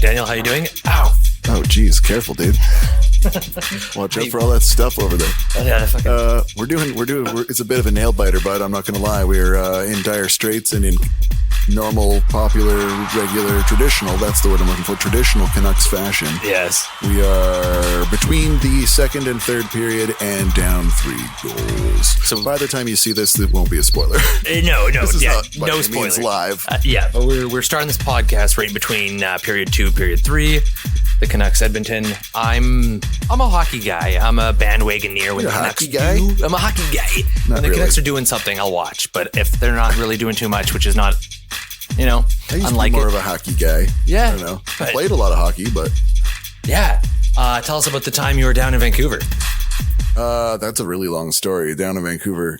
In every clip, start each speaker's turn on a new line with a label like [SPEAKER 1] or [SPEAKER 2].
[SPEAKER 1] Daniel, how you doing? Ow.
[SPEAKER 2] Oh, geez. Careful, dude. Watch out for all that stuff over there. It's a bit of a nail biter, but I'm not going to lie. We're in dire straits and in normal, popular, regular, traditional. That's the word I'm looking for. Traditional Canucks fashion.
[SPEAKER 1] Yes.
[SPEAKER 2] We are between the second and third period and down 3 goals. So by the time you see this, it won't be a spoiler.
[SPEAKER 1] No,
[SPEAKER 2] this is not
[SPEAKER 1] no spoilers.
[SPEAKER 2] Live.
[SPEAKER 1] But we're starting this podcast right in between period 2, period 3. The Canucks, Edmonton. I'm a hockey guy. I'm a bandwagoneer when the Canucks do. I'm a hockey guy. When the Canucks are doing something, I'll watch. But if they're not really doing too much, which is not,
[SPEAKER 2] I used to be more of a hockey guy.
[SPEAKER 1] Yeah.
[SPEAKER 2] I don't know. I played a lot of hockey, but...
[SPEAKER 1] Yeah. Tell us about the time you were down in Vancouver.
[SPEAKER 2] That's a really long story. Down in Vancouver.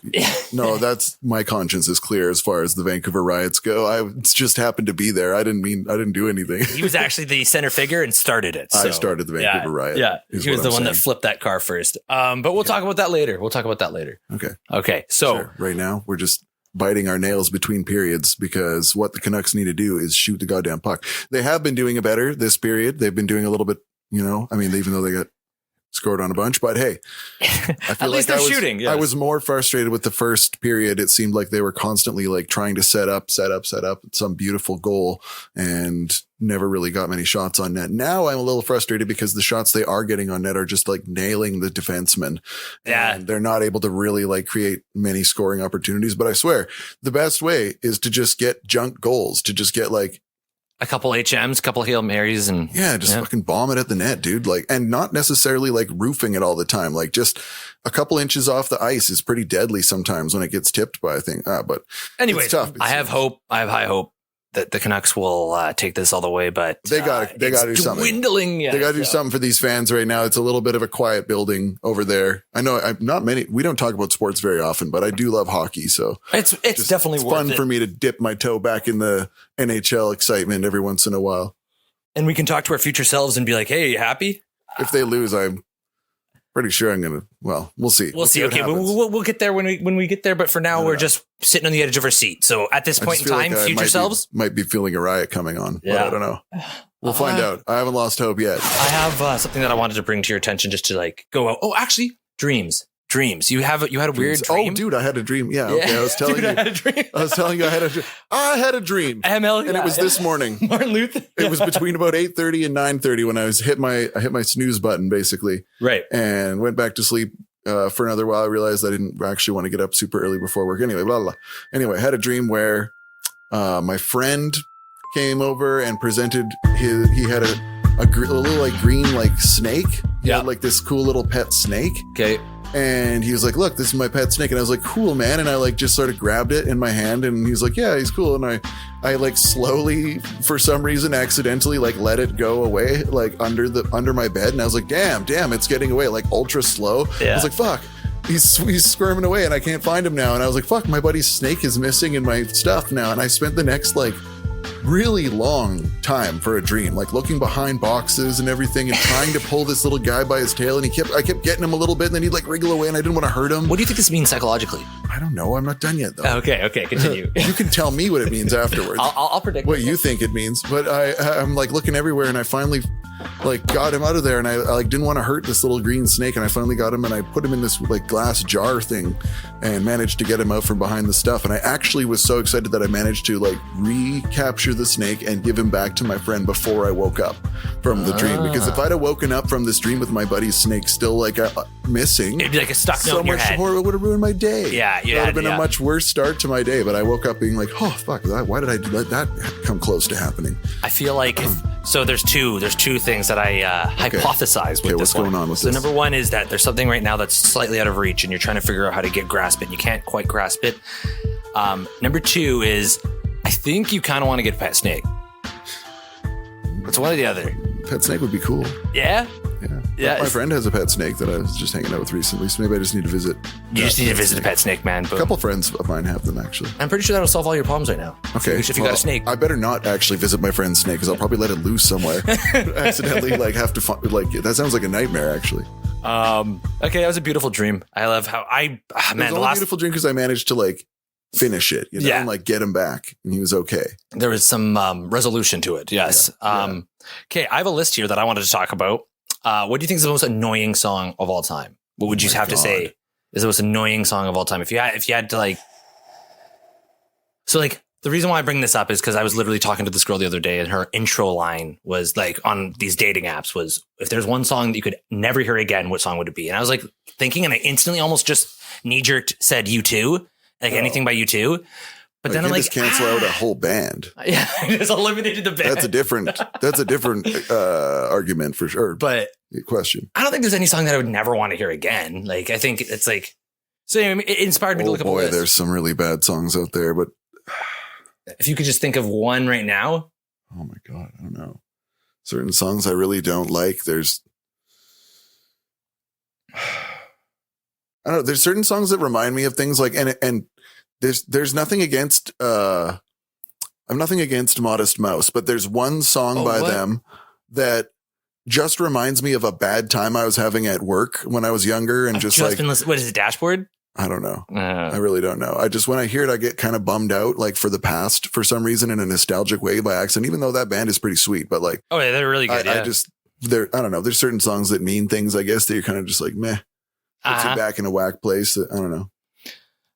[SPEAKER 2] No, that's my conscience is clear as far as the Vancouver Riots go. I just happened to be there. I didn't do anything.
[SPEAKER 1] He was actually the center figure and started it. So.
[SPEAKER 2] I started the Vancouver Riot.
[SPEAKER 1] Yeah, he was the one that flipped that car first. But we'll talk about that later. Okay. So
[SPEAKER 2] sure. Right now we're just biting our nails between periods because what the Canucks need to do is shoot the goddamn puck. They have been doing it better this period. They've been doing a little bit, even though they got scored on a bunch, but hey, I feel like shooting. Yes. I was more frustrated with the first period. It seemed like they were constantly like trying to set up some beautiful goal and never really got many shots on net. Now I'm a little frustrated because the shots they are getting on net are just like nailing the defensemen.
[SPEAKER 1] Yeah.
[SPEAKER 2] And they're not able to really like create many scoring opportunities. But I swear the best way is to just get junk goals, to just get like
[SPEAKER 1] a couple HMs, a couple Hail Marys, and
[SPEAKER 2] fucking bomb it at the net, dude. Like, and not necessarily like roofing it all the time. Like just a couple inches off the ice is pretty deadly sometimes when it gets tipped by a thing. But
[SPEAKER 1] anyway,
[SPEAKER 2] it's tough.
[SPEAKER 1] I have hope. I have high hope that the Canucks will take this all the way, but
[SPEAKER 2] they got to do something.
[SPEAKER 1] Dwindling.
[SPEAKER 2] They got to do something for these fans right now. It's a little bit of a quiet building over there. I know we don't talk about sports very often, but I do love hockey. So
[SPEAKER 1] it's definitely
[SPEAKER 2] fun for me to dip my toe back in the NHL excitement every once in a while.
[SPEAKER 1] And we can talk to our future selves and be like, hey, are you happy?
[SPEAKER 2] If they lose, I'm pretty sure I'm going to, we'll see.
[SPEAKER 1] We'll see. Okay. We'll get there when we get there. But for now, we're just sitting on the edge of our seat. So at this point in time, like future selves
[SPEAKER 2] might be feeling a riot coming on. Yeah. But I don't know. We'll find out. I haven't lost hope yet.
[SPEAKER 1] I have something that I wanted to bring to your attention just to like go out. Oh, actually, dreams. You had a weird dream.
[SPEAKER 2] Oh, dude, I had a dream. Yeah. Okay. I was telling you. I had a dream. I had a dream. And it was this morning.
[SPEAKER 1] Martin Luther.
[SPEAKER 2] It was between about 8:30 and 9:30 when I hit my snooze button basically.
[SPEAKER 1] Right.
[SPEAKER 2] And went back to sleep for another while. I realized I didn't actually want to get up super early before work. Anyway, blah, blah, blah. Anyway, I had a dream where my friend came over and presented he had a little like green like snake. He had like this cool little pet snake.
[SPEAKER 1] Okay.
[SPEAKER 2] And he was like, look, this is my pet snake. And I was like, cool, man. And I like just sort of grabbed it in my hand and he was like, yeah, he's cool. And I like slowly, for some reason, accidentally like let it go away, like under my bed. And I was like, damn, it's getting away, like ultra slow. Yeah. I was like, fuck, he's squirming away and I can't find him now. And I was like, fuck, my buddy's snake is missing in my stuff now. And I spent the next like really long time for a dream, like looking behind boxes and everything and trying to pull this little guy by his tail, and I kept getting him a little bit and then he'd like wriggle away and I didn't want to hurt him.
[SPEAKER 1] What do you think this means psychologically?
[SPEAKER 2] I don't know. I'm not done yet though.
[SPEAKER 1] Okay, continue.
[SPEAKER 2] You can tell me what it means afterwards.
[SPEAKER 1] I'll predict
[SPEAKER 2] what you think it means, but I'm like looking everywhere and I finally like got him out of there and I like didn't want to hurt this little green snake and I finally got him and I put him in this like glass jar thing and managed to get him out from behind the stuff. And I actually was so excited that I managed to like recapture the snake and give him back to my friend before I woke up from the dream. Because if I'd have woken up from this dream with my buddy's snake still like missing,
[SPEAKER 1] it'd be like a stuck note in your head.
[SPEAKER 2] It would have ruined my day.
[SPEAKER 1] Yeah,
[SPEAKER 2] it would have been a much worse start to my day. But I woke up being like, oh fuck, why did I let that come close to happening?
[SPEAKER 1] I feel like so there's two things that I hypothesize with this one.
[SPEAKER 2] What's going on with
[SPEAKER 1] this? So number one is that there's something right now that's slightly out of reach and you're trying to figure out how to grasp it and you can't quite grasp it. Number two is I think you kind of want to get a pet snake. It's one or the other.
[SPEAKER 2] Pet snake would be cool.
[SPEAKER 1] Yeah?
[SPEAKER 2] Yeah. My friend has a pet snake that I was just hanging out with recently, so maybe I just need to visit.
[SPEAKER 1] You just need to visit a pet snake, man. Boom.
[SPEAKER 2] A couple friends of mine have them, actually.
[SPEAKER 1] I'm pretty sure that'll solve all your problems right now.
[SPEAKER 2] Okay.
[SPEAKER 1] If you got a snake.
[SPEAKER 2] I better not actually visit my friend's snake, because I'll probably let it loose somewhere. Accidentally, like, have to find, like, that sounds like a nightmare, actually.
[SPEAKER 1] Okay, that was a beautiful dream. I love how
[SPEAKER 2] it was a beautiful dream because I managed to, like, finish it, and like get him back, and he was okay.
[SPEAKER 1] There was some resolution to it. Yes. Okay, I have a list here that I wanted to talk about. What do you think is the most annoying song of all time? What would you have to say is the most annoying song of all time? If you had to like, so like the reason why I bring this up is because I was literally talking to this girl the other day, and her intro line was like on these dating apps was, if there's one song that you could never hear again, what song would it be? And I was like thinking, and I instantly almost just knee-jerked said U2, like anything by U2. But then I'm like,
[SPEAKER 2] just cancel out a whole band.
[SPEAKER 1] Yeah, I just eliminated the band.
[SPEAKER 2] That's a different argument for sure.
[SPEAKER 1] But
[SPEAKER 2] question.
[SPEAKER 1] I don't think there's any song that I would never want to hear again. Like, I think it's like, so anyway, it inspired me to look up a list.
[SPEAKER 2] There's some really bad songs out there, but
[SPEAKER 1] if you could just think of one right now.
[SPEAKER 2] Oh my God, I don't know. Certain songs I really don't like. There's certain songs that remind me of things like, and there's nothing against, I'm nothing against Modest Mouse, but there's one song by them that just reminds me of a bad time I was having at work when I was younger. And
[SPEAKER 1] what is it? Dashboard?
[SPEAKER 2] I don't know. I really don't know. when I hear it, I get kind of bummed out, like for the past, for some reason, in a nostalgic way by accident, even though that band is pretty sweet, but like,
[SPEAKER 1] oh yeah, they're really good.
[SPEAKER 2] I don't know. There's certain songs that mean things, I guess, that you're kind of just like, meh, puts you back in a whack place. I don't know.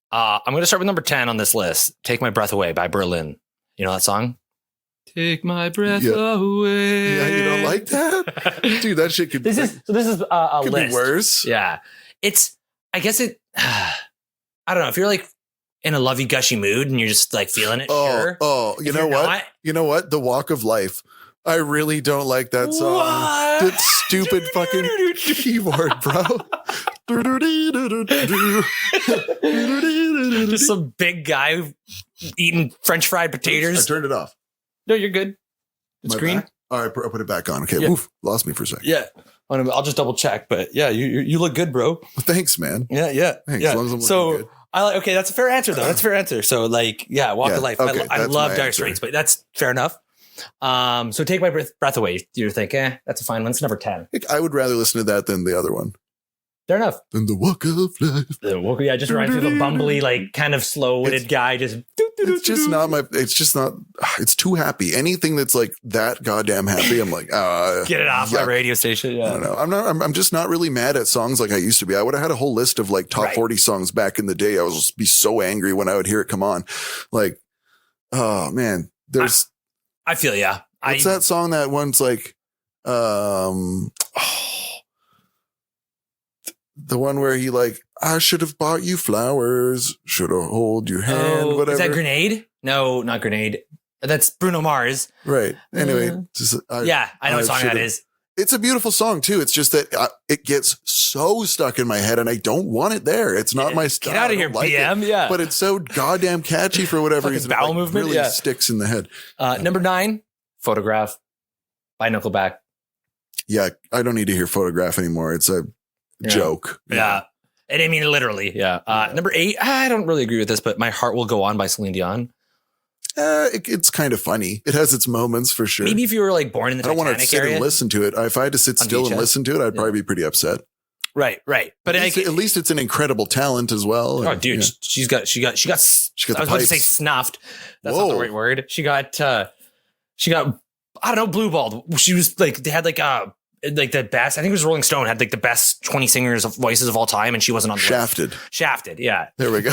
[SPEAKER 1] I'm going to start with number 10 on this list. Take My Breath Away by Berlin. You know that song? Take my breath away.
[SPEAKER 2] Yeah, you don't like that? Dude, that shit could
[SPEAKER 1] This is a
[SPEAKER 2] could
[SPEAKER 1] list.
[SPEAKER 2] Be worse.
[SPEAKER 1] Yeah. I don't know. If you're like in a lovey gushy mood and you're just like feeling it.
[SPEAKER 2] You know what? You know what? The Walk of Life. I really don't like that song.
[SPEAKER 1] What?
[SPEAKER 2] That stupid fucking keyboard, bro.
[SPEAKER 1] Just some big guy eating French fried potatoes.
[SPEAKER 2] I turned it off.
[SPEAKER 1] No, you're good. It's green.
[SPEAKER 2] All right, I'll put it back on. Okay,
[SPEAKER 1] yeah.
[SPEAKER 2] Oof, lost me for a second.
[SPEAKER 1] Yeah, I'll just double check. But yeah, you look good, bro.
[SPEAKER 2] Thanks, man.
[SPEAKER 1] Yeah.
[SPEAKER 2] Thanks. As long as I'm looking good.
[SPEAKER 1] Okay, that's a fair answer though. That's a fair ansor. So like, yeah, Walk of Life. Okay, I love Dire Straits, but that's fair enough. So Take My Breath Away. You're thinking, that's a fine one. It's number 10.
[SPEAKER 2] I would rather listen to that than the other one.
[SPEAKER 1] Fair enough.
[SPEAKER 2] Than the Walk of Life.
[SPEAKER 1] Yeah, just reminds me of a bumbly, like kind of slow-witted guy.
[SPEAKER 2] It's just not it's too happy. Anything that's like that goddamn happy, I'm like,
[SPEAKER 1] get it off my radio station. Yeah.
[SPEAKER 2] I don't know. I'm just not really mad at songs like I used to be. I would have had a whole list of like top 40 songs back in the day. I would just be so angry when I would hear it come on. Like, oh man, there's.
[SPEAKER 1] I feel yeah.
[SPEAKER 2] What's that song that one's like, the one where he like, I should have bought you flowers, should have hold your hand, whatever.
[SPEAKER 1] Is that Grenade? No, not Grenade. That's Bruno Mars.
[SPEAKER 2] Right. Anyway.
[SPEAKER 1] I know what song that is.
[SPEAKER 2] It's a beautiful song too. It's just that it gets so stuck in my head and I don't want it there. It's not my style.
[SPEAKER 1] Get out of here, BM. Yeah.
[SPEAKER 2] But it's so goddamn catchy for whatever reason.
[SPEAKER 1] Bowel movement
[SPEAKER 2] really sticks in the head.
[SPEAKER 1] Number 9, Photograph by Nickelback.
[SPEAKER 2] Yeah. I don't need to hear Photograph anymore. It's a joke.
[SPEAKER 1] Yeah. And I mean, literally. Yeah. Number 8, I don't really agree with this, but My Heart Will Go On by Celine Dion.
[SPEAKER 2] It's kind of funny. It has its moments for sure.
[SPEAKER 1] Maybe if you were like born in the Titanic
[SPEAKER 2] I don't want to sit and listen to it. If I had to sit still and listen to it, I'd probably be pretty upset.
[SPEAKER 1] Right. But
[SPEAKER 2] at least it's an incredible talent as well.
[SPEAKER 1] Oh, dude, she got. I was about to say snuffed. That's not the right word. She got. I don't know, blue balled. She was like, they had like the best. I think it was Rolling Stone had like the best 20 singers of voices of all time, and she wasn't on the
[SPEAKER 2] Shafted.
[SPEAKER 1] list. Shafted, yeah.
[SPEAKER 2] There we go.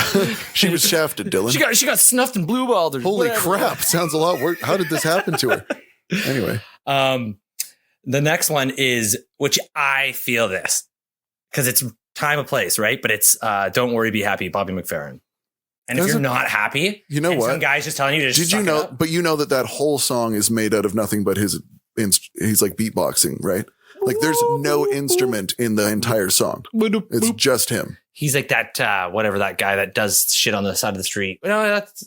[SPEAKER 2] She was shafted, Dylan.
[SPEAKER 1] She got snuffed and blue balled.
[SPEAKER 2] Holy crap! Sounds a lot worse. How did this happen to her? Anyway,
[SPEAKER 1] the next one is, which I feel this because it's time of place, right? But it's "Don't Worry, Be Happy," Bobby McFerrin. And if you're not happy,
[SPEAKER 2] you know what?
[SPEAKER 1] Some guy's just telling you to.
[SPEAKER 2] Did you know? But you know that whole song is made out of nothing but he's like beatboxing, right? Like there's no instrument in the entire song. It's just him.
[SPEAKER 1] He's like that, whatever that guy that does shit on the side of the street. No, that's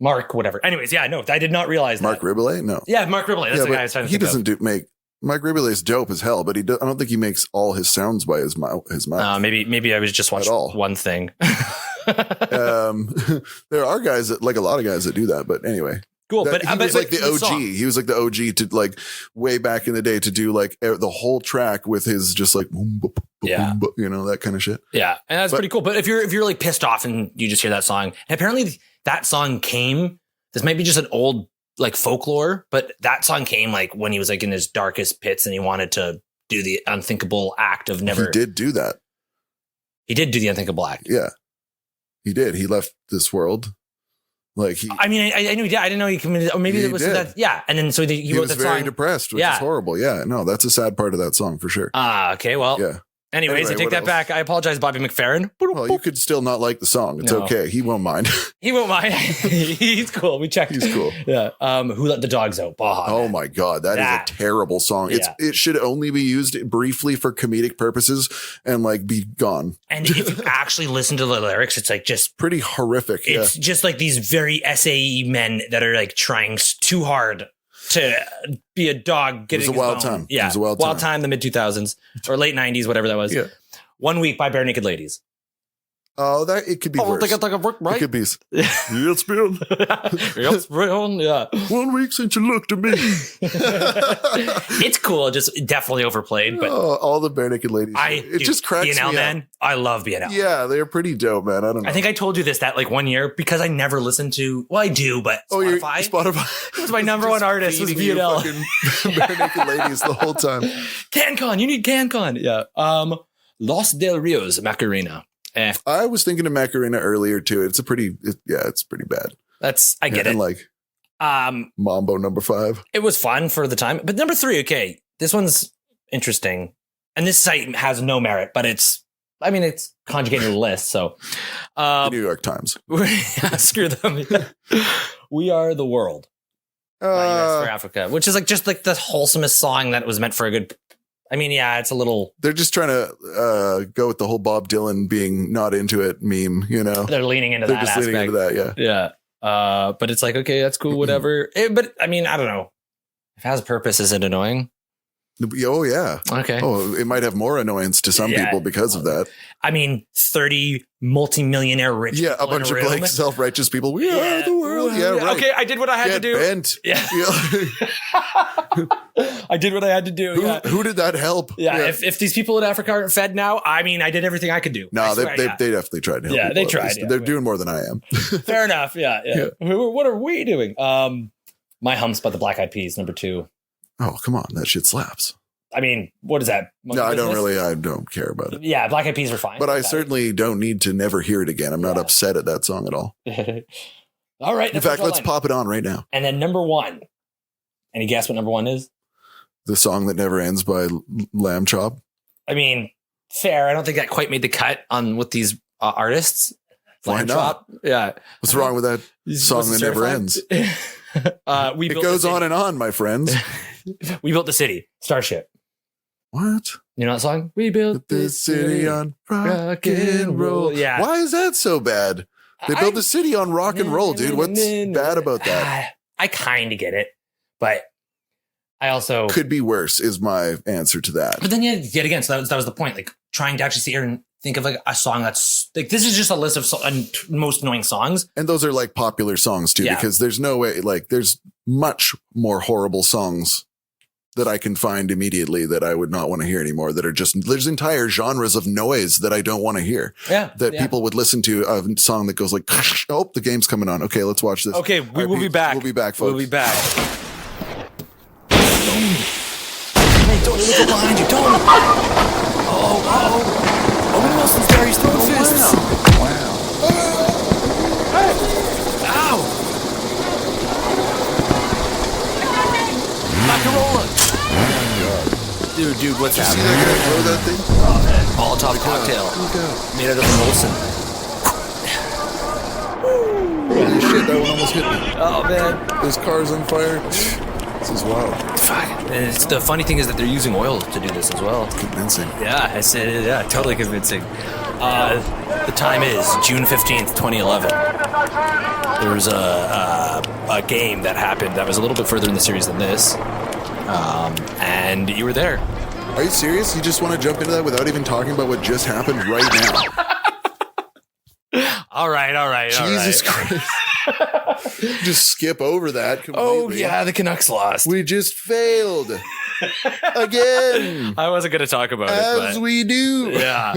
[SPEAKER 1] Mark, whatever. Anyways, yeah, no, I did not realize
[SPEAKER 2] Mark Riboulet? No.
[SPEAKER 1] Yeah, Mark Riboulet. That's the guy I was trying to think of.
[SPEAKER 2] He doesn't make Mark Riboulet is dope as hell, but I don't think he makes all his sounds by his mouth.
[SPEAKER 1] Maybe I was just watching one thing.
[SPEAKER 2] There are guys that like a lot of guys that do that, but anyway.
[SPEAKER 1] Cool,
[SPEAKER 2] but he was like the OG.
[SPEAKER 1] Song.
[SPEAKER 2] He was like the OG to like way back in the day to do like the whole track with his just like boom, boom, boom, boom, you know, that kind of shit.
[SPEAKER 1] Yeah, and that's pretty cool. But if you're like pissed off and you just hear that song, and apparently that song came. This might be just an old like folklore, but that song came like when he was like in his darkest pits and he wanted to do the unthinkable act of never.
[SPEAKER 2] He did do that.
[SPEAKER 1] He did do the unthinkable act.
[SPEAKER 2] Yeah, he did. He left this world. Like
[SPEAKER 1] I mean, I knew he did. I didn't know he committed. Or maybe it was that. Yeah, and then so he wrote
[SPEAKER 2] was
[SPEAKER 1] that
[SPEAKER 2] very
[SPEAKER 1] song.
[SPEAKER 2] depressed, which is horrible. Yeah, no, that's a sad part of that song for sure.
[SPEAKER 1] Okay. Well.
[SPEAKER 2] Yeah.
[SPEAKER 1] Anyways, I take that back. I apologize, Bobby McFerrin.
[SPEAKER 2] Well, you could still not like the song. It's okay. He won't mind.
[SPEAKER 1] He won't mind. He's cool. We checked.
[SPEAKER 2] He's cool.
[SPEAKER 1] Yeah. Who Let the Dogs Out? Baja.
[SPEAKER 2] Oh my God. That is a terrible song.
[SPEAKER 1] Yeah.
[SPEAKER 2] It should only be used briefly for comedic purposes and like be gone.
[SPEAKER 1] And if you actually listen to the lyrics, it's like just
[SPEAKER 2] pretty horrific.
[SPEAKER 1] It's just like these very SAE men that are like trying too hard to be a dog.
[SPEAKER 2] It was a wild time.
[SPEAKER 1] Yeah.
[SPEAKER 2] It was a
[SPEAKER 1] wild time, the mid 2000s or late 90s, whatever that was. Yeah. 1 Week by Bare Naked Ladies.
[SPEAKER 2] Oh, it could be worse.
[SPEAKER 1] They got like a work, right?
[SPEAKER 2] It could be. It's been.
[SPEAKER 1] It's been, yeah.
[SPEAKER 2] 1 week since you looked at me.
[SPEAKER 1] It's cool. Just definitely overplayed. But
[SPEAKER 2] all the Bare Naked Ladies. It just cracks
[SPEAKER 1] BNL,
[SPEAKER 2] me
[SPEAKER 1] man.
[SPEAKER 2] up.
[SPEAKER 1] I love BNL.
[SPEAKER 2] Yeah, they're pretty dope, man. I don't know.
[SPEAKER 1] I think I told you that like 1 year because I never listened to. Well, I do, but Spotify.
[SPEAKER 2] Spotify
[SPEAKER 1] was my number one artist. Was BNL.
[SPEAKER 2] Bare Naked Ladies the whole time.
[SPEAKER 1] CanCon. You need CanCon. Yeah. Los Del Rios, Macarena.
[SPEAKER 2] I was thinking of Macarena earlier too. It's pretty bad.
[SPEAKER 1] I get it.
[SPEAKER 2] And like Mambo number 5.
[SPEAKER 1] It was fun for the time. But number 3, okay. This one's interesting. And this site has no merit, but it's conjugated to the list. So
[SPEAKER 2] the New York Times.
[SPEAKER 1] Screw them. We Are the World. By US for Africa, which is like just like the wholesomest song that was meant for a good. I mean, yeah, it's a little.
[SPEAKER 2] They're just trying to go with the whole Bob Dylan being not into it meme, you know.
[SPEAKER 1] They're leaning into that. They're just leaning into
[SPEAKER 2] that, yeah.
[SPEAKER 1] Yeah. But it's like, okay, that's cool, whatever. But I mean, I don't know. If it has a purpose, is it annoying?
[SPEAKER 2] Oh, yeah.
[SPEAKER 1] Okay.
[SPEAKER 2] Oh, it might have more annoyance to some people because of that.
[SPEAKER 1] I mean, 30 multimillionaire rich people.
[SPEAKER 2] Yeah, a bunch of like self-righteous people. We are the world. Yeah, right.
[SPEAKER 1] Okay, I did what I had to do.
[SPEAKER 2] Bent.
[SPEAKER 1] Yeah. I did what I had to do.
[SPEAKER 2] Who did that help?
[SPEAKER 1] Yeah. If these people in Africa aren't fed now, I mean, I did everything I could do.
[SPEAKER 2] No, they definitely tried to help.
[SPEAKER 1] Yeah, they tried. Yeah,
[SPEAKER 2] they're doing more than I am.
[SPEAKER 1] Fair enough. Yeah. What are we doing? My Humps by the Black Eyed Peas, number 2.
[SPEAKER 2] Oh, come on. That shit slaps.
[SPEAKER 1] I mean, what is that?
[SPEAKER 2] No, I don't care about it.
[SPEAKER 1] Yeah, Black Eyed Peas are fine.
[SPEAKER 2] But I certainly don't need to never hear it again. I'm not upset at that song at all.
[SPEAKER 1] All right.
[SPEAKER 2] In fact, let's pop it on right now.
[SPEAKER 1] And then number 1. Any guess what number 1 is?
[SPEAKER 2] The Song That Never Ends by Lamb Chop.
[SPEAKER 1] I mean, fair. I don't think that quite made the cut on with these artists.
[SPEAKER 2] Why not?
[SPEAKER 1] Yeah.
[SPEAKER 2] What's wrong with that song that never ends? It goes on and on, my friends.
[SPEAKER 1] We built the city. Starship.
[SPEAKER 2] What?
[SPEAKER 1] You know that song? We built
[SPEAKER 2] this city on rock and roll.
[SPEAKER 1] Yeah.
[SPEAKER 2] Why is that so bad? They built the city on rock and roll, dude. What's bad about that?
[SPEAKER 1] I kind of get it, but I also
[SPEAKER 2] could be worse is my answer to that.
[SPEAKER 1] But then yet again, so that was the point. Like trying to actually sit here and think of like a song that's like, this is just a list of most annoying songs.
[SPEAKER 2] And those are like popular songs too, because there's no way, like there's much more horrible songs that I can find immediately that I would not want to hear anymore, that are just, there's entire genres of noise that I don't want to hear.
[SPEAKER 1] Yeah.
[SPEAKER 2] That people would listen to a song that goes like, oh, the game's coming on. Okay, let's watch this.
[SPEAKER 1] Okay, we will be back.
[SPEAKER 2] We'll be back, folks.
[SPEAKER 1] We'll be back. Hey, don't look behind you. Don't. Owen Wilson's there. He's throwing fists.
[SPEAKER 2] Wow.
[SPEAKER 1] Ow. Macarola. Dude, what's happening?
[SPEAKER 2] See that guy throw that thing?
[SPEAKER 1] Oh, man. Molotov cocktail. Made out of Molson.
[SPEAKER 2] Holy shit, that one almost hit me.
[SPEAKER 1] Oh, man.
[SPEAKER 2] This car's on fire. This is wild.
[SPEAKER 1] Fuck. And the funny thing is that they're using oil to do this as well.
[SPEAKER 2] Convincing.
[SPEAKER 1] Yeah, I said, yeah, totally convincing. The time is June 15th, 2011. There was a game that happened that was a little bit further in the series than this. And you were there.
[SPEAKER 2] Are you serious? You just want to jump into that without even talking about what just happened right
[SPEAKER 1] now? All right.
[SPEAKER 2] Jesus Christ. Just skip over that completely.
[SPEAKER 1] Oh, yeah, the Canucks lost.
[SPEAKER 2] We just failed. Again.
[SPEAKER 1] I wasn't going to talk about it.
[SPEAKER 2] As we do.
[SPEAKER 1] Yeah.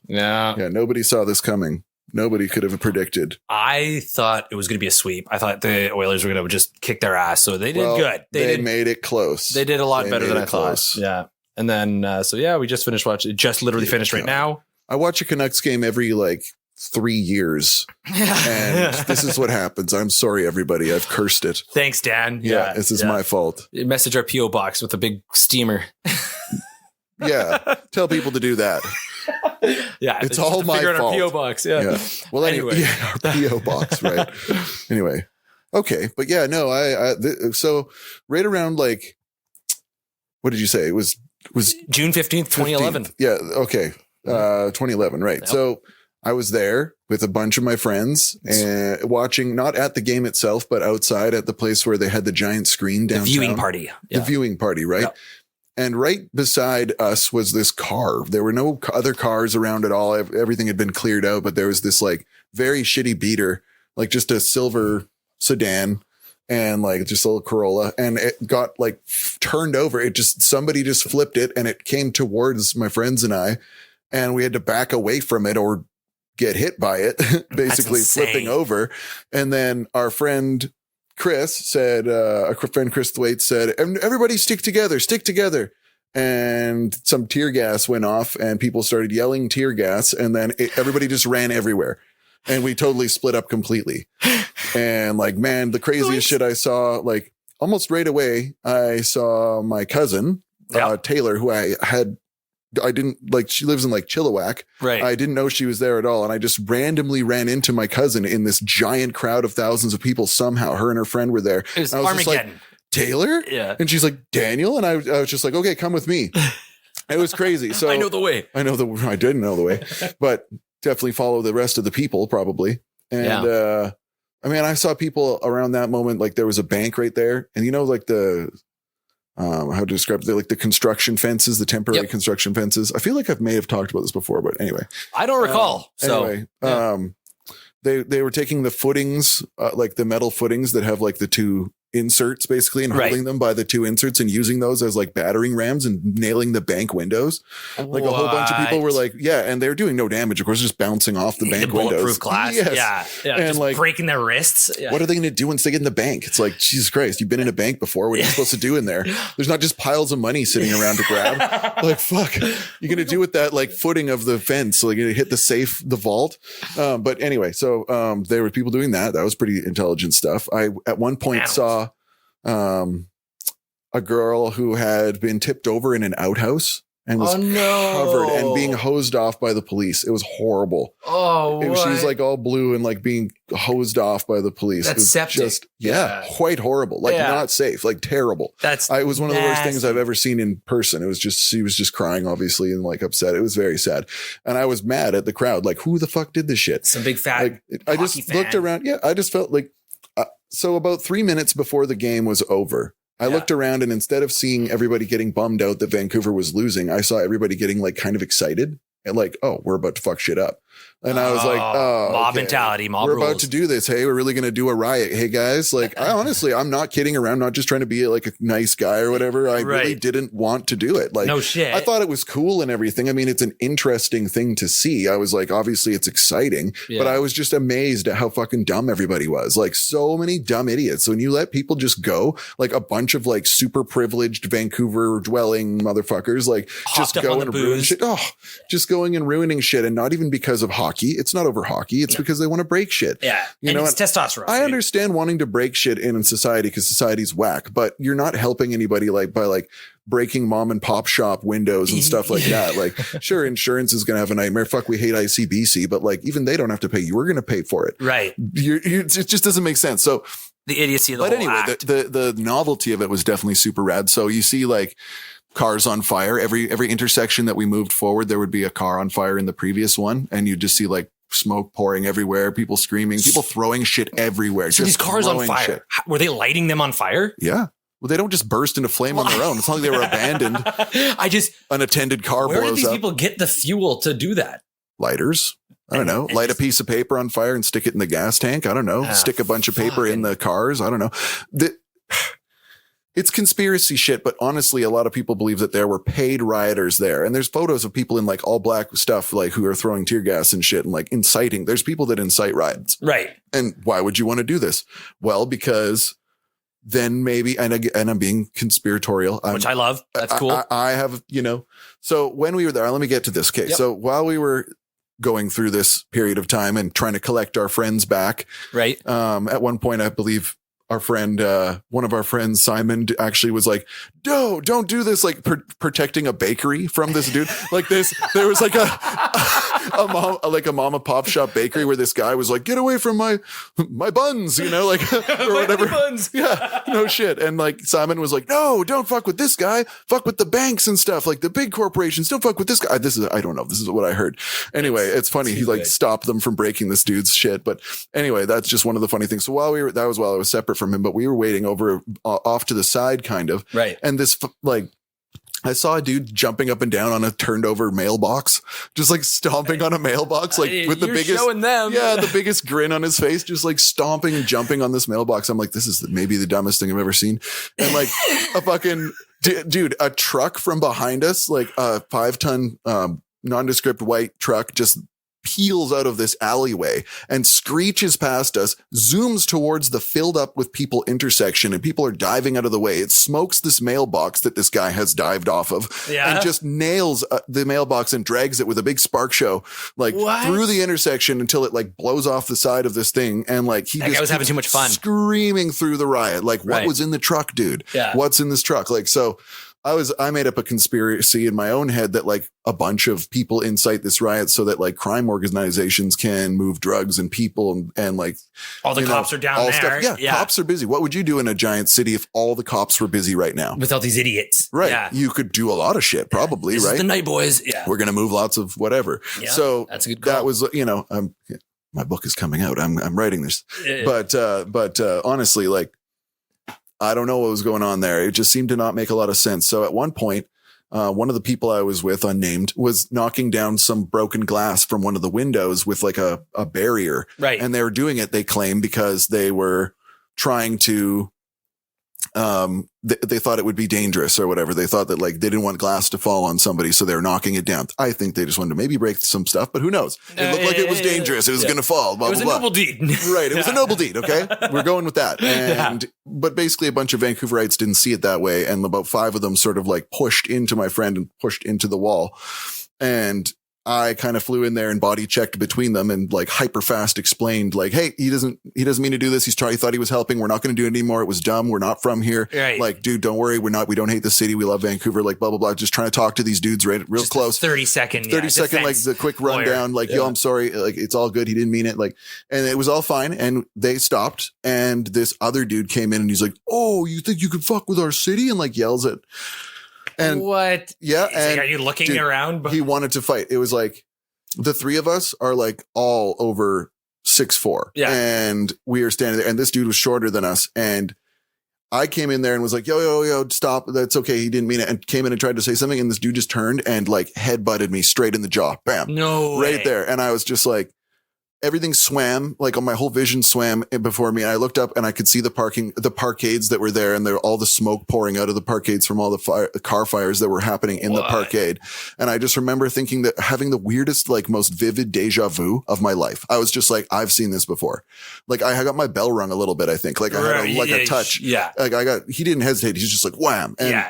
[SPEAKER 1] Yeah.
[SPEAKER 2] Yeah, nobody saw this coming. nobody could have predicted.
[SPEAKER 1] I thought it was going to be a sweep. I thought the Oilers were going to just kick their ass. So they did good.
[SPEAKER 2] They made it close.
[SPEAKER 1] They did a lot better than I thought. Yeah. And then, we just finished watching. It just literally finished right now. I
[SPEAKER 2] watch a Canucks game every 3 years. And this is what happens. I'm sorry, everybody. I've cursed it.
[SPEAKER 1] Thanks, Dan.
[SPEAKER 2] Yeah, this is my fault.
[SPEAKER 1] Message our P.O. box with a big steamer.
[SPEAKER 2] Yeah. Tell people to do that.
[SPEAKER 1] Yeah.
[SPEAKER 2] It's all my fault.
[SPEAKER 1] Our P.O. box. Yeah.
[SPEAKER 2] Well, anyway. Yeah, our P.O. box, right. Anyway. Okay. But yeah, no, so right around what did you say? It was
[SPEAKER 1] June 15th, 2011.
[SPEAKER 2] Yeah. Okay. 2011. Right. Yep. So I was there with a bunch of my friends and watching, not at the game itself, but outside at the place where they had the giant screen downtown.
[SPEAKER 1] The viewing party.
[SPEAKER 2] Yeah. The viewing party. Right. Yep. And right beside us was this car. There were no other cars around at all. Everything had been cleared out, but there was this very shitty beater, just a silver sedan and just a little Corolla. And it got turned over. Somebody just flipped it and it came towards my friends and I, and we had to back away from it or get hit by it, basically flipping over. And then our friend Chris said, Chris Thwaite said, everybody stick together. And some tear gas went off and people started yelling tear gas. And then everybody just ran everywhere. And we totally split up completely. And man, the craziest shit I saw, almost right away, I saw my cousin, Taylor, who I didn't she lives in Chilliwack.
[SPEAKER 1] Right.
[SPEAKER 2] I didn't know she was there at all. And I just randomly ran into my cousin in this giant crowd of thousands of people. Somehow her and her friend were there.
[SPEAKER 1] It was
[SPEAKER 2] Armageddon. Just Taylor?
[SPEAKER 1] Yeah.
[SPEAKER 2] And she's like, Daniel? And I was just okay, come with me. It was crazy. So
[SPEAKER 1] I know the way.
[SPEAKER 2] I didn't know the way, but definitely follow the rest of the people probably. And, I saw people around that moment. There was a bank right there and the, how to describe it, the construction fences, the temporary construction fences. I feel like I may have talked about this before, but anyway,
[SPEAKER 1] I don't recall.
[SPEAKER 2] They were taking the footings, the metal footings that have the two inserts basically and holding them by the two inserts and using those as battering rams and nailing the bank windows. A whole bunch of people were and they're doing no damage. Of course, just bouncing off the bank windows.
[SPEAKER 1] Bulletproof glass.
[SPEAKER 2] Yes.
[SPEAKER 1] Yeah. And just breaking their wrists. Yeah.
[SPEAKER 2] What are they going to do once they get in the bank? It's Jesus Christ, you've been in a bank before. What are you supposed to do in there? There's not just piles of money sitting around to grab. Fuck, you're going to do with that footing of the fence. So you're going to hit the safe, the vault. But anyway, so there were people doing that. That was pretty intelligent stuff. I at one point saw a girl who had been tipped over in an outhouse and was covered and being hosed off by the police. It was horrible. She's all blue and being hosed off by the police.
[SPEAKER 1] That's septic.
[SPEAKER 2] Just quite horrible. Not safe, terrible. It was one of the worst things I've ever seen in person. It was she was just crying obviously and upset. It was very sad. And I was mad at the crowd. Who the fuck did this shit?
[SPEAKER 1] Some big fat
[SPEAKER 2] I just looked around. Yeah. I just felt so about 3 minutes before the game was over, I looked around and instead of seeing everybody getting bummed out that Vancouver was losing, I saw everybody getting kind of excited and we're about to fuck shit up. And I was
[SPEAKER 1] mob mentality, mob
[SPEAKER 2] we're
[SPEAKER 1] rules.
[SPEAKER 2] about to do this. Hey, we're really going to do a riot. Hey guys, I'm not kidding around. Not just trying to be a nice guy or whatever. I really didn't want to do it.
[SPEAKER 1] No shit.
[SPEAKER 2] I thought it was cool and everything. It's an interesting thing to see. I was obviously it's exciting, but I was just amazed at how fucking dumb everybody was. So many dumb idiots. When you let people just go, a bunch of super privileged Vancouver dwelling motherfuckers, just go and ruin shit. Just going and ruining shit. And not even because of hockey. It's not over hockey. It's because they want to break shit.
[SPEAKER 1] Yeah. And it's testosterone.
[SPEAKER 2] I understand wanting to break shit in society because society's whack, but you're not helping anybody by breaking mom and pop shop windows and stuff like that. Sure, insurance is going to have a nightmare. Fuck, we hate ICBC, but even they don't have to pay. You were going to pay for it.
[SPEAKER 1] Right.
[SPEAKER 2] It just doesn't make sense. So
[SPEAKER 1] the idiocy of the whole act.
[SPEAKER 2] The novelty of it was definitely super rad. So you see cars on fire. Every intersection that we moved forward, there would be a car on fire in the previous one. And you just see smoke pouring everywhere, people screaming, people throwing shit everywhere.
[SPEAKER 1] So these cars on fire, shit. Were they lighting them on fire?
[SPEAKER 2] Yeah. Well, they don't just burst into flame on their own. It's not like they were abandoned. Unattended car blows up.
[SPEAKER 1] Where did these people get the fuel to do that?
[SPEAKER 2] Lighters. I don't know. Light a piece of paper on fire and stick it in the gas tank. I don't know. Stick a bunch of paper in the cars. I don't know. it's conspiracy shit, but honestly, a lot of people believe that there were paid rioters there. And there's photos of people in like all black stuff, like who are throwing tear gas and shit and like inciting. There's people that incite riots.
[SPEAKER 1] Right.
[SPEAKER 2] And why would you want to do this? Well, because then maybe, and I'm being conspiratorial.
[SPEAKER 1] Which I love. That's cool.
[SPEAKER 2] I have, so when we were there, let me get to this case. Yep. So while we were going through this period of time and trying to collect our friends back.
[SPEAKER 1] Right.
[SPEAKER 2] At one point, I believe our friend, one of our friends, Simon, actually was like, no, don't do this. Like protecting a bakery from this dude. Like there was like a mom and pop shop bakery where this guy was like, get away from my buns, like or whatever.
[SPEAKER 1] Buns.
[SPEAKER 2] Yeah, no shit. And like Simon was like, no, don't fuck with this guy. Fuck with the banks and stuff. Like the big corporations. Don't fuck with this guy. I don't know. This is what I heard. Anyway, it's funny. He like stopped them from breaking this dude's shit. But anyway, that's just one of the funny things. So while I was separate from him, but we were waiting over off to the side kind of.
[SPEAKER 1] Right.
[SPEAKER 2] And this like, I saw a dude jumping up and down on a turned over mailbox, just like stomping on a mailbox, like with the biggest,
[SPEAKER 1] showing them.
[SPEAKER 2] Yeah, the biggest grin on his face, just like stomping and jumping on this mailbox. I'm like, this is maybe the dumbest thing I've ever seen. And like a fucking dude, a truck from behind us, like a 5-ton nondescript white truck, just peels out of this alleyway and screeches past us, zooms towards the filled up with people intersection, and people are diving out of the way. It smokes this mailbox that this guy has dived off of and just nails the mailbox and drags it with a big spark show, like through the intersection until it like blows off the side of this thing. And like
[SPEAKER 1] that guy was having too much fun
[SPEAKER 2] screaming through the riot. Like what was in the truck, dude?
[SPEAKER 1] Yeah.
[SPEAKER 2] What's in this truck? Like, so I made up a conspiracy in my own head that like a bunch of people incite this riot so that like crime organizations can move drugs and people and like
[SPEAKER 1] all the cops are down there.
[SPEAKER 2] Stuff. Yeah, cops are busy. What would you do in a giant city if all the cops were busy right now?
[SPEAKER 1] With all these idiots.
[SPEAKER 2] Right.
[SPEAKER 1] Yeah.
[SPEAKER 2] You could do a lot of shit probably,
[SPEAKER 1] this
[SPEAKER 2] right?
[SPEAKER 1] Is the night boys. Yeah.
[SPEAKER 2] We're going to move lots of whatever. Yeah, so
[SPEAKER 1] that's a good call.
[SPEAKER 2] That was, my book is coming out. I'm writing this, but honestly, like, I don't know what was going on there. It just seemed to not make a lot of sense. So at one point, one of the people I was with, unnamed, was knocking down some broken glass from one of the windows with like a barrier.
[SPEAKER 1] Right.
[SPEAKER 2] And they were doing it, they claim, because they were trying to, they thought it would be dangerous or whatever. They thought that like they didn't want glass to fall on somebody, so they were knocking it down. I think they just wanted to maybe break some stuff, but who knows? It looked like it was dangerous. It was going to fall. Blah,
[SPEAKER 1] it was
[SPEAKER 2] blah,
[SPEAKER 1] a noble deed.
[SPEAKER 2] Right. It was a noble deed. Okay. We're going with that. And, but basically a bunch of Vancouverites didn't see it that way. And about 5 of them sort of like pushed into my friend and pushed into the wall. And I kind of flew in there and body checked between them and like hyper fast explained like, hey, he doesn't mean to do this. He thought he was helping. We're not going to do it anymore. It was dumb. We're not from here.
[SPEAKER 1] Right.
[SPEAKER 2] Like, dude, don't worry. We don't hate the city. We love Vancouver. Like blah, blah, blah. Just trying to talk to these dudes real
[SPEAKER 1] just
[SPEAKER 2] close.
[SPEAKER 1] 30 second,
[SPEAKER 2] like the quick rundown. Like, yo, I'm sorry. Like it's all good. He didn't mean it. Like, and it was all fine. And they stopped. And this other dude came in and he's like, oh, you think you could fuck with our city? And like yells at, and
[SPEAKER 1] what?
[SPEAKER 2] Yeah. And
[SPEAKER 1] are you looking around?
[SPEAKER 2] He wanted to fight. It was like, the 3 of us are like all over 6'4".
[SPEAKER 1] Yeah.
[SPEAKER 2] And we are standing there and this dude was shorter than us. And I came in there and was like, yo, stop. That's okay. He didn't mean it. And came in and tried to say something. And this dude just turned and like headbutted me straight in the jaw. Bam.
[SPEAKER 1] No
[SPEAKER 2] right
[SPEAKER 1] way.
[SPEAKER 2] there. And I was just like, everything swam, like my whole vision swam before me. And I looked up and I could see the parkades that were there, and all the smoke pouring out of the parkades from all the car fires that were happening in the parkade. And I just remember thinking that having the weirdest, like most vivid deja vu of my life. I was just like, I've seen this before. Like I got my bell rung a little bit, I think. Like I had a touch.
[SPEAKER 1] Yeah.
[SPEAKER 2] Like he didn't hesitate. He's just like, wham. And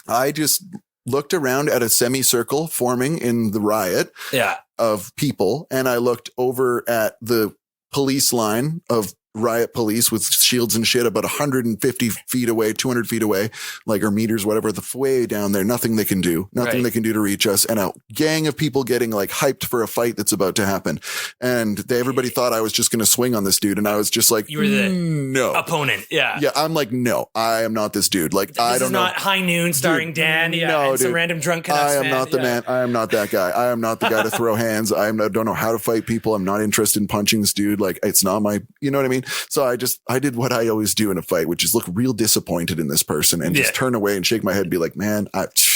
[SPEAKER 2] I just looked around at a semicircle forming in the riot.
[SPEAKER 1] Yeah.
[SPEAKER 2] Of people, and I looked over at the police line of riot police with shields and shit about 150 feet away, 200 feet away, like, or meters, whatever, the way down there. Nothing they can do they can do to reach us. And a gang of people getting like hyped for a fight that's about to happen. And everybody thought I was just going to swing on this dude. And I was just like,
[SPEAKER 1] you were the opponent. Yeah.
[SPEAKER 2] Yeah. I'm like, no, I am not this dude. Like, I don't know.
[SPEAKER 1] This is not High Noon starring Dan. Yeah.
[SPEAKER 2] No,
[SPEAKER 1] and some random drunk Canucks
[SPEAKER 2] I am not the man. I am not that guy. I am not the guy to throw hands. I don't know how to fight people. I'm not interested in punching this dude. Like, it's not my, you know what I mean? So I did what I always do in a fight, which is look real disappointed in this person and just turn away and shake my head and be like, man,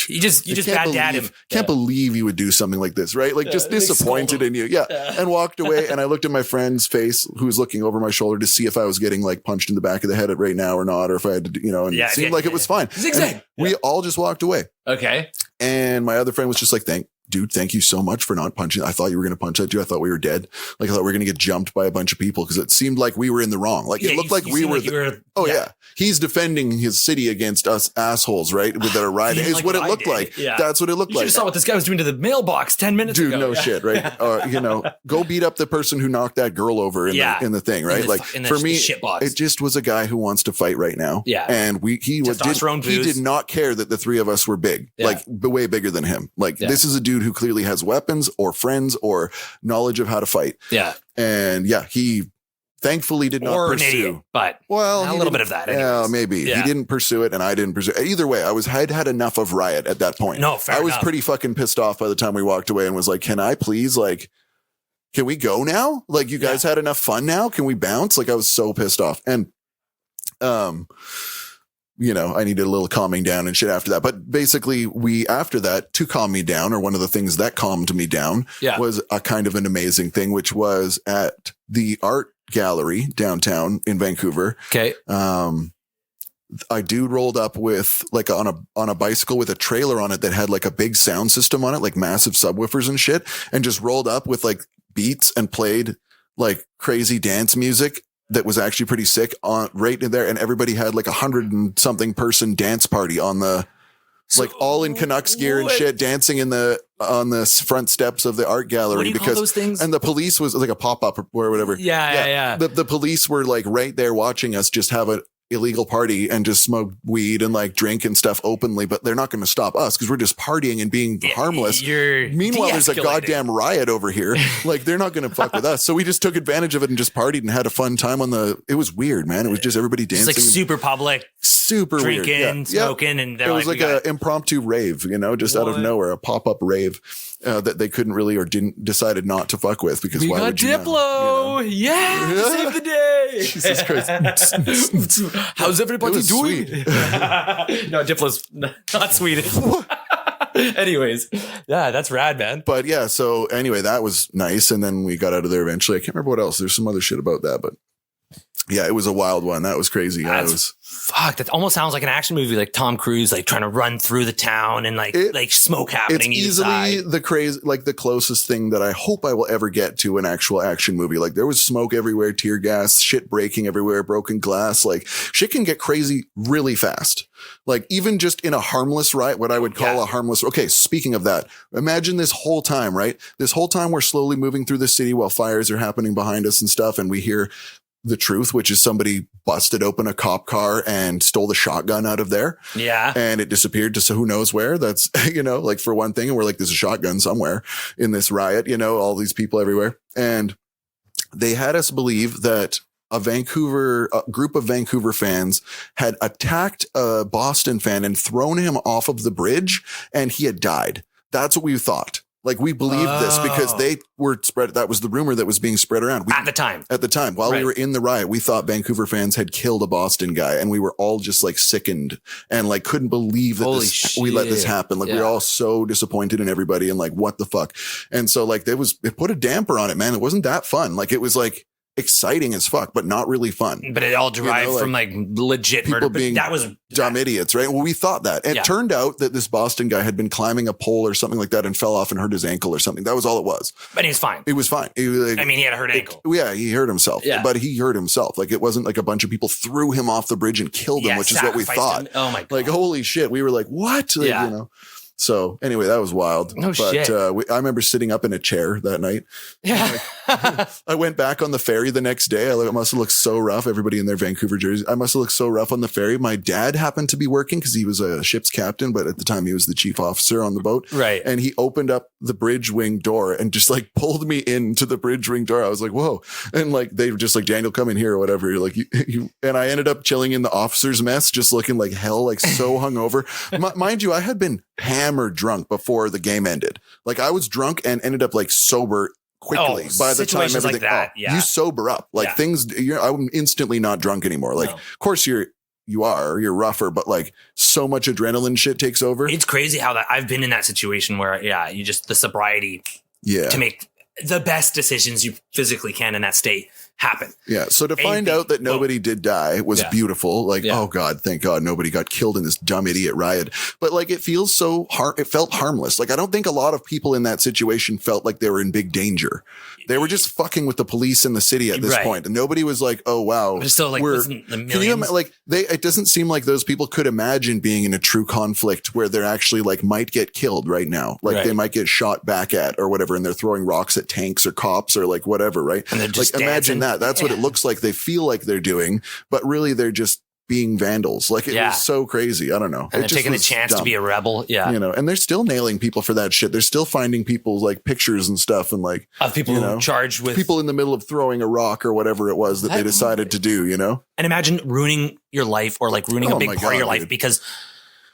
[SPEAKER 1] you just bad dad him.
[SPEAKER 2] Can't believe you would do something like this, right? Like just disappointed in you. Yeah. And walked away. And I looked at my friend's face who was looking over my shoulder to see if I was getting like punched in the back of the head right now or not, or if I had to, and it seemed like it was fine. We all just walked away.
[SPEAKER 1] Okay.
[SPEAKER 2] And my other friend was just like, thank you so much for not punching. I thought you were going to punch that dude. I thought we were dead. Like I thought we were going to get jumped by a bunch of people because it seemed like we were in the wrong. Like it looked like we were. He's defending his city against us assholes, right? That are riding is what it looked like. Yeah. That's what it looked like.
[SPEAKER 1] You saw what this guy was doing to the mailbox 10 minutes ago.
[SPEAKER 2] Dude, no shit, right? Go beat up the person who knocked that girl over in the thing, right? For me, it just was a guy who wants to fight right now.
[SPEAKER 1] Yeah.
[SPEAKER 2] And he did not care that the three of us were big, like way bigger than him. Like this is a dude who clearly has weapons or friends or knowledge of how to fight.
[SPEAKER 1] Yeah.
[SPEAKER 2] And he thankfully did not pursue. An idiot,
[SPEAKER 1] but a little bit of that.
[SPEAKER 2] Yeah, maybe. Yeah. He didn't pursue it and I didn't pursue it. Either way, I'd had enough of Riot at that point.
[SPEAKER 1] No, fair enough.
[SPEAKER 2] I was pretty fucking pissed off by the time we walked away and was like, can I please can we go now? Like you guys had enough fun now? Can we bounce? Like I was so pissed off. And I needed a little calming down and shit after that. But basically after that, to calm me down, or one of the things that calmed me down was a kind of an amazing thing, which was at the art gallery downtown in Vancouver.
[SPEAKER 1] Okay.
[SPEAKER 2] A dude rolled up with on a bicycle with a trailer on it that had like a big sound system on it, like massive subwoofers and shit, and just rolled up with like beats and played like crazy dance music that was actually pretty sick on right in there. And everybody had like 100 and something person dance party on the, all in Canucks gear and shit, dancing on the front steps of the art gallery.
[SPEAKER 1] What do you call those things?
[SPEAKER 2] And the police was like a pop-up or whatever.
[SPEAKER 1] Yeah.
[SPEAKER 2] The police were like right there watching us just have an illegal party and just smoke weed and like drink and stuff openly, but they're not going to stop us because we're just partying and being harmless. Meanwhile, there's a goddamn riot over here. Like they're not going to fuck with us. So we just took advantage of it and just partied and had a fun time it was weird, man. It was just everybody dancing.
[SPEAKER 1] It's like super public,
[SPEAKER 2] super
[SPEAKER 1] drinking,
[SPEAKER 2] weird.
[SPEAKER 1] smoking. And
[SPEAKER 2] it was like an impromptu rave, just out of nowhere, a pop-up rave that they couldn't really or decided not to fuck with because why would you
[SPEAKER 1] Diplo? Yeah. Save the day.
[SPEAKER 2] Jesus Christ.
[SPEAKER 1] How's everybody doing? No, Diplo's not Swedish. Anyways, that's rad, man.
[SPEAKER 2] But so anyway, that was nice. And then we got out of there eventually. I can't remember what else. There's some other shit about that, but it was a wild one. That was crazy.
[SPEAKER 1] Fuck, that almost sounds like an action movie, like Tom Cruise, like trying to run through the town and like smoke happening.
[SPEAKER 2] It's easily the crazy, like the closest thing that I hope I will ever get to an actual action movie. Like there was smoke everywhere, tear gas, shit breaking everywhere, broken glass. Like shit can get crazy really fast. Like even just in a harmless riot, what I would call a harmless. Okay. Speaking of that, imagine this whole time, right? This whole time we're slowly moving through the city while fires are happening behind us and stuff. And we hear the truth, which is somebody busted open a cop car and stole the shotgun out of there.
[SPEAKER 1] Yeah.
[SPEAKER 2] And it disappeared to who knows where. That's, like for one thing. And we're like, there's a shotgun somewhere in this riot, all these people everywhere. And they had us believe that a group of Vancouver fans had attacked a Boston fan and thrown him off of the bridge and he had died. That's what we thought. Like we believed this because they were spread. That was the rumor that was being spread around
[SPEAKER 1] at the time.
[SPEAKER 2] While we were in the riot, we thought Vancouver fans had killed a Boston guy, and we were all just like sickened and like couldn't believe that we let this happen. Like we were all so disappointed in everybody and like what the fuck. And so like it put a damper on it, man. It wasn't that fun. Like it was like exciting as fuck, but not really fun.
[SPEAKER 1] But it all derived from like legit
[SPEAKER 2] people
[SPEAKER 1] murder.
[SPEAKER 2] Being
[SPEAKER 1] that was
[SPEAKER 2] dumb idiots, right? Well, we thought that. It turned out that this Boston guy had been climbing a pole or something like that and fell off and hurt his ankle or something. That was all it was.
[SPEAKER 1] But he was fine.
[SPEAKER 2] It was fine. He
[SPEAKER 1] had a hurt ankle.
[SPEAKER 2] He hurt himself. Yeah. But he hurt himself. Like it wasn't like a bunch of people threw him off the bridge and killed him, which is what we thought.
[SPEAKER 1] Oh my God.
[SPEAKER 2] Like, holy shit. We were like, what? Like, So anyway, that was wild.
[SPEAKER 1] Shit.
[SPEAKER 2] I remember sitting up in a chair that night.
[SPEAKER 1] Yeah.
[SPEAKER 2] I went back on the ferry the next day. I must have looked so rough. Everybody in their Vancouver jerseys. I must have looked so rough on the ferry. My dad happened to be working because he was a ship's captain, but at the time he was the chief officer on the boat.
[SPEAKER 1] Right.
[SPEAKER 2] And he opened up the bridge wing door and just like pulled me into the bridge wing door. I was like, whoa. And like, they were just like, Daniel, come in here or whatever. You're like, and I ended up chilling in the officer's mess, just looking like hell, like so hungover. Mind you, I had been hammered drunk before the game ended. Like I was drunk and ended up like sober quickly by the time everything
[SPEAKER 1] like that,
[SPEAKER 2] you sober up. Like things, I'm instantly not drunk anymore. Like, of course you're rougher, but like so much adrenaline shit takes over.
[SPEAKER 1] It's crazy how that I've been in that situation where, you just the sobriety to make the best decisions you physically can in that state happen.
[SPEAKER 2] Yeah. So to find out that nobody did die was beautiful. Like, oh God, thank God nobody got killed in this dumb idiot riot. But like, it feels it felt harmless. Like, I don't think a lot of people in that situation felt like they were in big danger. They were just fucking with the police in the city at this point. And nobody was like, oh wow.
[SPEAKER 1] But it's still like,
[SPEAKER 2] it doesn't seem like those people could imagine being in a true conflict where they're actually like might get killed right now. Like they might get shot back at or whatever. And they're throwing rocks at tanks or cops or like whatever. Right.
[SPEAKER 1] And they're just
[SPEAKER 2] like, imagine that. That's what it looks like. They feel like they're doing, but really they're just being vandals. Like, it was so crazy. I don't know.
[SPEAKER 1] And they're taking the chance to be a rebel. Yeah.
[SPEAKER 2] You know, and they're still nailing people for that shit. They're still finding people's like pictures and stuff and like
[SPEAKER 1] of people who charged with
[SPEAKER 2] people in the middle of throwing a rock or whatever it was that they decided to do, you know?
[SPEAKER 1] And imagine ruining your life or like ruining a big part of your life because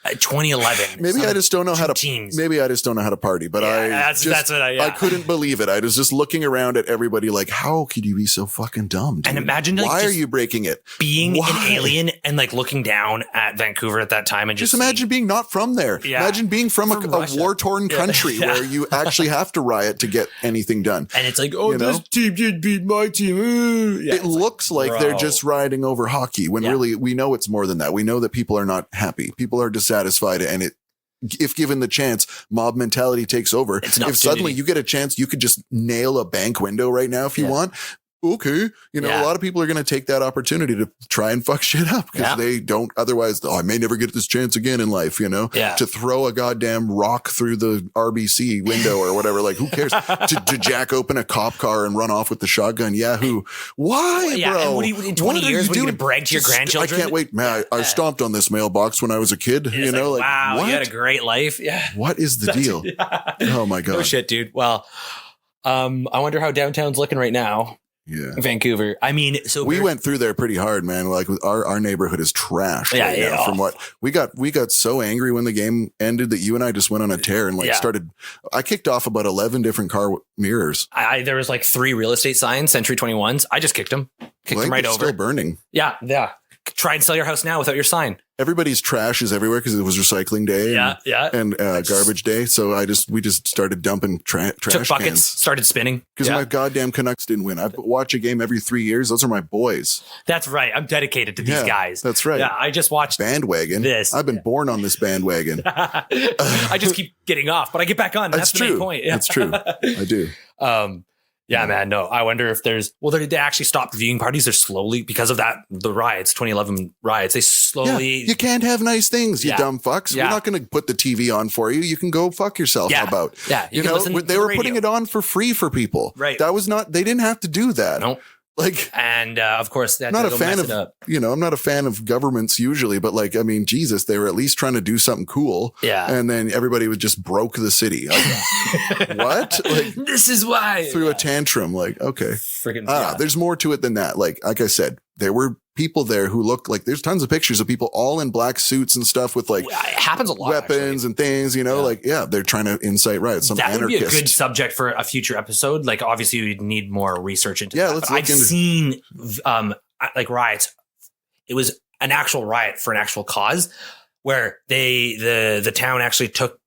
[SPEAKER 1] 2011.
[SPEAKER 2] Maybe I just don't know how to. Maybe I just don't know how to party. But I couldn't believe it. I was just looking around at everybody like, how could you be so fucking dumb? Dude?
[SPEAKER 1] And imagine
[SPEAKER 2] why are you breaking it?
[SPEAKER 1] Being an alien and like looking down at Vancouver at that time and just
[SPEAKER 2] imagine being not from there. Yeah. Imagine being from a war torn country where you actually have to riot to get anything done.
[SPEAKER 1] And it's like, this team did beat my team.
[SPEAKER 2] It looks like they're just riding over hockey when really we know it's more than that. We know that people are not happy. People are dissatisfied. And if given the chance, mob mentality takes over. If suddenly you get a chance, you could just nail a bank window right now if you want. Okay. You know, a lot of people are going to take that opportunity to try and fuck shit up because they don't otherwise. I may never get this chance again in life, you know, to throw a goddamn rock through the RBC window or whatever. Like, who cares to jack open a cop car and run off with the shotgun? Yahoo. Why, bro?
[SPEAKER 1] And in 20 years, what are you going to brag to your grandchildren?
[SPEAKER 2] I can't wait. Man, I stomped on this mailbox when I was a kid, you know, like,
[SPEAKER 1] wow,
[SPEAKER 2] what?
[SPEAKER 1] You had a great life. Yeah.
[SPEAKER 2] What is the deal? Oh my God.
[SPEAKER 1] No shit, dude. Well, I wonder how downtown's looking right now.
[SPEAKER 2] Yeah.
[SPEAKER 1] Vancouver. I mean, so
[SPEAKER 2] we went through there pretty hard, man. Like our neighborhood is trash. Now from what we got so angry when the game ended that you and I just went on a tear and I kicked off about 11 different car mirrors.
[SPEAKER 1] There was like 3 real estate signs, Century 21s. I just kicked them right over.
[SPEAKER 2] Still burning.
[SPEAKER 1] Yeah. Yeah. Try and sell your house now without your sign.
[SPEAKER 2] Everybody's trash is everywhere because it was recycling day and garbage day. So we just started dumping trash
[SPEAKER 1] buckets,
[SPEAKER 2] cans.
[SPEAKER 1] started spinning.
[SPEAKER 2] Because my goddamn Canucks didn't win. I watch a game every 3 years. Those are my boys.
[SPEAKER 1] That's right. I'm dedicated to these guys.
[SPEAKER 2] That's right.
[SPEAKER 1] Yeah, I just watched
[SPEAKER 2] bandwagon. I've been born on this bandwagon.
[SPEAKER 1] I just keep getting off, but I get back on. That's the main point. Yeah.
[SPEAKER 2] That's true. I do.
[SPEAKER 1] Yeah, man. No, I wonder if they actually stopped the viewing parties. They're slowly, because of the riots, 2011 riots, they slowly.
[SPEAKER 2] Yeah, you can't have nice things, you dumb fucks. We're not going to put the TV on for you. You can go fuck yourself. How about?
[SPEAKER 1] Yeah.
[SPEAKER 2] You know, they were putting it on for free for people.
[SPEAKER 1] Right.
[SPEAKER 2] That was they didn't have to do that.
[SPEAKER 1] No.
[SPEAKER 2] Like,
[SPEAKER 1] and of course,
[SPEAKER 2] I'm not a fan of, I'm not a fan of governments usually, but like, I mean, Jesus, they were at least trying to do something cool.
[SPEAKER 1] Yeah.
[SPEAKER 2] And then everybody would just broke the city. Like, what? Like,
[SPEAKER 1] this is why.
[SPEAKER 2] Threw a tantrum. Like, okay.
[SPEAKER 1] Freaking.
[SPEAKER 2] There's more to it than that. Like I said, there were people there who look like there's tons of pictures of people all in black suits and stuff with like
[SPEAKER 1] it happens a lot,
[SPEAKER 2] weapons and things, you know, they're trying to incite riots. Some
[SPEAKER 1] that
[SPEAKER 2] anarchist.
[SPEAKER 1] Would be a good subject for a future episode. Like obviously we'd need more research into that.
[SPEAKER 2] Let's
[SPEAKER 1] I've seen like riots. It was an actual riot for an actual cause where the town actually took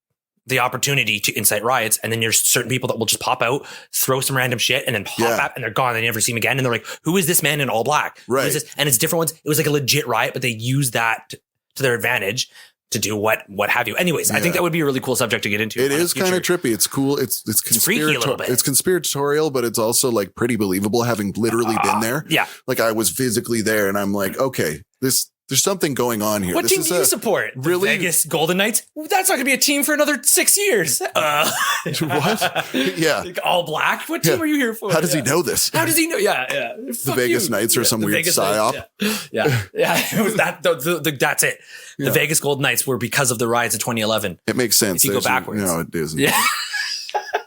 [SPEAKER 1] the opportunity to incite riots. And then there's certain people that will just pop out, throw some random shit and then pop up and they're gone. They never see them again. And they're like, who is this man in all black?
[SPEAKER 2] Right.
[SPEAKER 1] Who is this? And it's different ones. It was like a legit riot, but they used that to their advantage to do what have you. Anyways, I think that would be a really cool subject to get into.
[SPEAKER 2] It is kind of trippy. It's cool. It's
[SPEAKER 1] freaky a little bit.
[SPEAKER 2] It's conspiratorial, but it's also like pretty believable having literally been there.
[SPEAKER 1] Yeah.
[SPEAKER 2] Like I was physically there and I'm like, okay, there's something going on here.
[SPEAKER 1] What team do you support? The Vegas Golden Knights? That's not going to be a team for another 6 years.
[SPEAKER 2] What? Yeah.
[SPEAKER 1] Like all black? What team are you here for?
[SPEAKER 2] How does he know this?
[SPEAKER 1] How does he know? Yeah.
[SPEAKER 2] The Vegas Knights or some weird psyop.
[SPEAKER 1] Yeah. It was that. That's it. The Vegas Golden Knights were because of the riots of 2011.
[SPEAKER 2] It makes sense.
[SPEAKER 1] If you go backwards.
[SPEAKER 2] No, it isn't.
[SPEAKER 1] Yeah.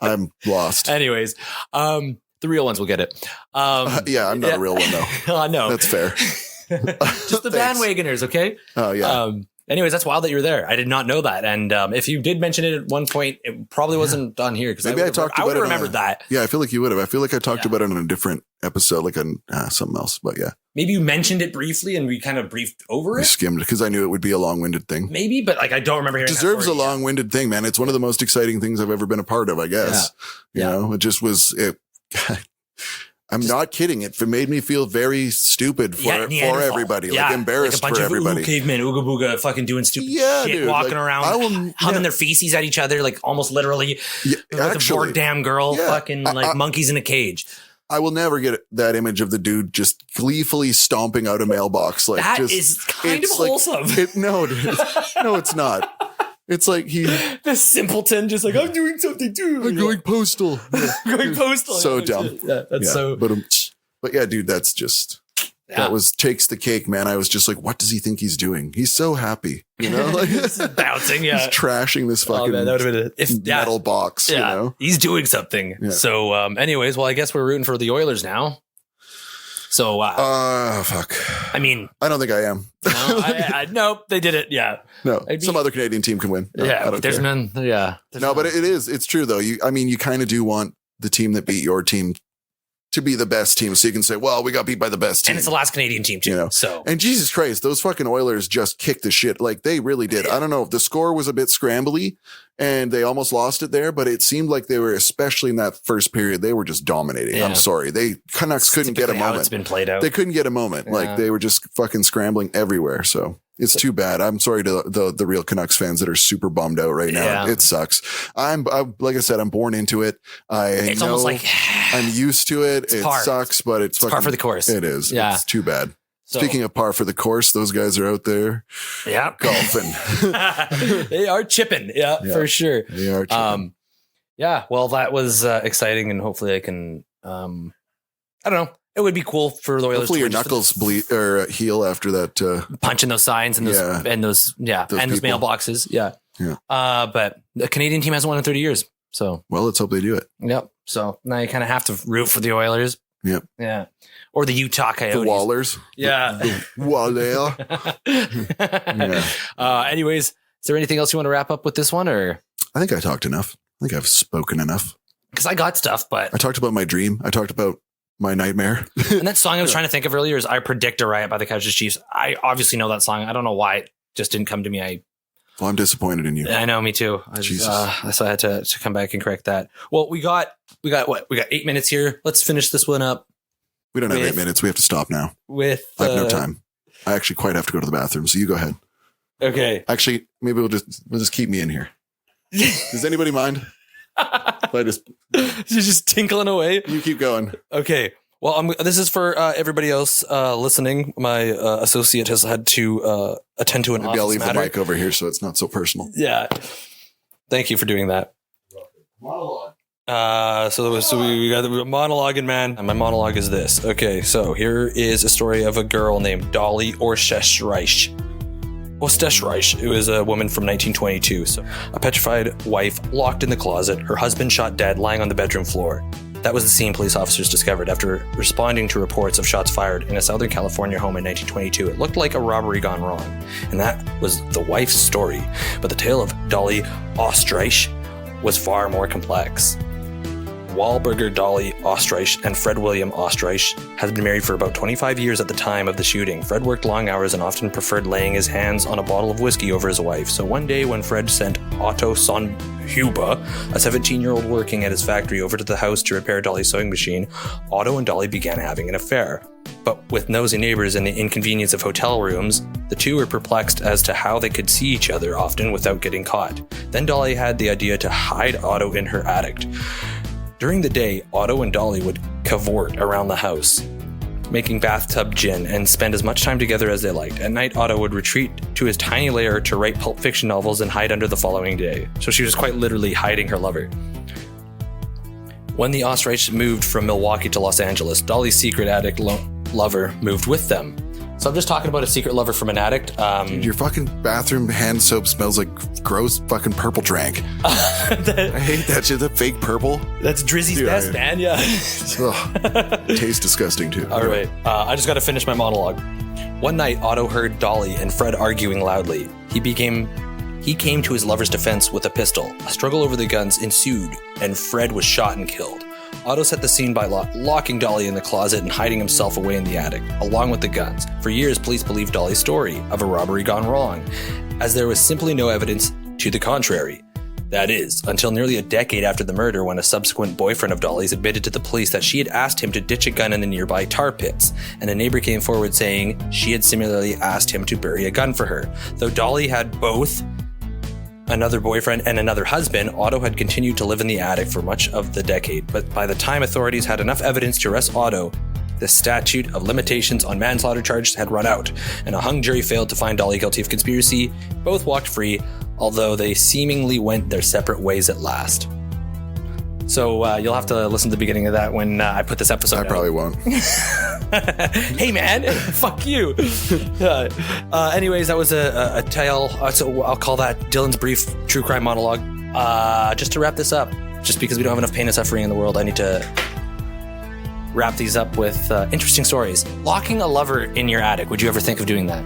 [SPEAKER 2] I'm lost.
[SPEAKER 1] Anyways, the real ones will get it.
[SPEAKER 2] I'm not a real one though.
[SPEAKER 1] No.
[SPEAKER 2] That's fair.
[SPEAKER 1] Just the bandwagoners, okay?
[SPEAKER 2] Oh yeah.
[SPEAKER 1] Anyways, that's wild that you were there. I did not know that. And if you did mention it at one point, it probably wasn't on here. Because
[SPEAKER 2] maybe I talked about it. I would have
[SPEAKER 1] remembered that.
[SPEAKER 2] Yeah, I feel like you would have. I feel like I talked about it on a different episode, like on something else. But yeah.
[SPEAKER 1] Maybe you mentioned it briefly and we kind of briefed over it.
[SPEAKER 2] I skimmed it because I knew it would be a long-winded thing.
[SPEAKER 1] Maybe, but like I don't remember hearing
[SPEAKER 2] it. Deserves a long-winded thing, man. It's one of the most exciting things I've ever been a part of, I guess. You know, it just was it. I'm not kidding. It made me feel very stupid for everybody, like embarrassed
[SPEAKER 1] like a bunch
[SPEAKER 2] for
[SPEAKER 1] of
[SPEAKER 2] everybody.
[SPEAKER 1] Cavemen, ooga booga, fucking doing stupid shit, dude, walking around, humming their feces at each other, like almost literally. Yeah, like a bored damn girl, fucking like monkeys in a cage.
[SPEAKER 2] I will never get that image of the dude just gleefully stomping out a mailbox. Like
[SPEAKER 1] that is kind of wholesome.
[SPEAKER 2] No, dude, no, it's not. It's like the
[SPEAKER 1] simpleton, just like I'm doing something too.
[SPEAKER 2] I'm going postal.
[SPEAKER 1] Going postal.
[SPEAKER 2] So dumb.
[SPEAKER 1] Yeah, that's so.
[SPEAKER 2] But yeah, dude, that's just that takes the cake, man. I was just like, what does he think he's doing? He's so happy, you know, like
[SPEAKER 1] bouncing. Yeah,
[SPEAKER 2] he's trashing this fucking that would have been metal box.
[SPEAKER 1] Yeah,
[SPEAKER 2] you know?
[SPEAKER 1] He's doing something. Yeah. So, anyways, well, I guess we're rooting for the Oilers now. So,
[SPEAKER 2] fuck.
[SPEAKER 1] I mean,
[SPEAKER 2] I don't think I am.
[SPEAKER 1] No, nope, they did it. Yeah.
[SPEAKER 2] No, some other Canadian team can win. No,
[SPEAKER 1] yeah. There's none. Yeah.
[SPEAKER 2] But it's true though. You kind of do want the team that beat your team to be the best team. So you can say, well, we got beat by the best team.
[SPEAKER 1] And it's the last Canadian team too. You know? So,
[SPEAKER 2] and Jesus Christ, those fucking Oilers just kicked the shit. Like they really did. I don't know if the score was a bit scrambly and they almost lost it there, but it seemed like they were, especially in that first period, they were just dominating. Yeah. I'm sorry. Canucks couldn't get a moment.
[SPEAKER 1] It's been played out.
[SPEAKER 2] They couldn't get a moment. Yeah. Like they were just fucking scrambling everywhere. So it's too bad. I'm sorry to the real Canucks fans that are super bummed out right now. Yeah. It sucks. I'm like I said, I'm born into it. It's almost like I'm used to it. It sucks, but it's fucking
[SPEAKER 1] par for the course.
[SPEAKER 2] It is. Yeah. It's too bad. So, speaking of par for the course, those guys are out there golfing.
[SPEAKER 1] They are chipping. Yeah, for sure.
[SPEAKER 2] They are chipping.
[SPEAKER 1] Yeah. Well, that was exciting. And hopefully I can, I don't know. It would be cool for the Oilers.
[SPEAKER 2] Hopefully your knuckles bleed or heal after that.
[SPEAKER 1] Punching those signs and those mailboxes. Yeah. But the Canadian team hasn't won in 30 years. So.
[SPEAKER 2] Well, let's hope they do it.
[SPEAKER 1] Yep. So now you kind of have to root for the Oilers.
[SPEAKER 2] Yep.
[SPEAKER 1] Yeah. Or the Utah Coyotes.
[SPEAKER 2] The Wallers.
[SPEAKER 1] Yeah.
[SPEAKER 2] The Waller.
[SPEAKER 1] Anyways, is there anything else you want to wrap up with this one, or?
[SPEAKER 2] I think I talked enough. I think I've spoken enough.
[SPEAKER 1] Because I got stuff, but.
[SPEAKER 2] I talked about my dream. I talked about my nightmare.
[SPEAKER 1] And that song I was trying to think of earlier is I Predict a Riot by the Couches Chiefs. I obviously know that song. I don't know why it just didn't come to me.
[SPEAKER 2] Well, I'm disappointed in you.
[SPEAKER 1] I know, me too. So I had to come back and correct that. Well, we got what? We got 8 minutes here. Let's finish this one up.
[SPEAKER 2] We don't have 8 minutes. We have to stop now. I have no time. I actually quite have to go to the bathroom. So you go ahead.
[SPEAKER 1] Okay.
[SPEAKER 2] Actually, maybe we'll just keep me in here. Does anybody mind?
[SPEAKER 1] You're just tinkling away.
[SPEAKER 2] You keep going.
[SPEAKER 1] Okay. Well, this is for everybody else listening. My associate has had to attend to an office matter. Maybe I'll leave the mic
[SPEAKER 2] over here so it's not so personal.
[SPEAKER 1] Yeah. Thank you for doing that.
[SPEAKER 2] Monologue.
[SPEAKER 1] So we got the monologue, man. And my monologue is this. Okay, so here is a story of a girl named Dolly Oesterreich. It was a woman from 1922. So a petrified wife locked in the closet, her husband shot dead, lying on the bedroom floor. That was the scene police officers discovered after responding to reports of shots fired in a Southern California home in 1922. It looked like a robbery gone wrong, and that was the wife's story. But the tale of Dolly Oesterreich was far more complex. Wahlberger Dolly Oesterreich and Fred William Oesterreich had been married for about 25 years at the time of the shooting. Fred worked long hours and often preferred laying his hands on a bottle of whiskey over his wife. So one day when Fred sent Otto Sonnhuber, a 17-year-old working at his factory, over to the house to repair Dolly's sewing machine, Otto and Dolly began having an affair. But with nosy neighbors and the inconvenience of hotel rooms, the two were perplexed as to how they could see each other often without getting caught. Then Dolly had the idea to hide Otto in her attic. During the day, Otto and Dolly would cavort around the house, making bathtub gin and spend as much time together as they liked. At night, Otto would retreat to his tiny lair to write pulp fiction novels and hide under the following day. So she was quite literally hiding her lover. When the Oesterreichs moved from Milwaukee to Los Angeles, Dolly's secret addict lover moved with them. So I'm just talking about a secret lover from an addict.
[SPEAKER 2] Dude, your fucking bathroom hand soap smells like gross fucking purple drank. I hate that shit. The fake purple.
[SPEAKER 1] That's Drizzy's best, man. Yeah.
[SPEAKER 2] Tastes disgusting too.
[SPEAKER 1] All right. I just got to finish my monologue. One night, Otto heard Dolly and Fred arguing loudly. He came to his lover's defense with a pistol. A struggle over the guns ensued, and Fred was shot and killed. Otto set the scene by locking Dolly in the closet and hiding himself away in the attic, along with the guns. For years, police believed Dolly's story of a robbery gone wrong, as there was simply no evidence to the contrary. That is, until nearly a decade after the murder, when a subsequent boyfriend of Dolly's admitted to the police that she had asked him to ditch a gun in the nearby tar pits, and a neighbor came forward saying she had similarly asked him to bury a gun for her. Though Dolly had both another boyfriend and another husband, Otto had continued to live in the attic for much of the decade. But by the time authorities had enough evidence to arrest Otto, the statute of limitations on manslaughter charges had run out, and a hung jury failed to find Dolly guilty of conspiracy. Both walked free, although they seemingly went their separate ways at last. So you'll have to listen to the beginning of that when I put this episode out.
[SPEAKER 2] I probably won't.
[SPEAKER 1] Hey man, fuck you. Anyways, that was a tale. So I'll call that Dylan's brief true crime monologue. Just to wrap this up, just because we don't have enough pain and suffering in the world, I need to wrap these up with interesting stories. Locking a lover in your attic. Would you ever think of doing that?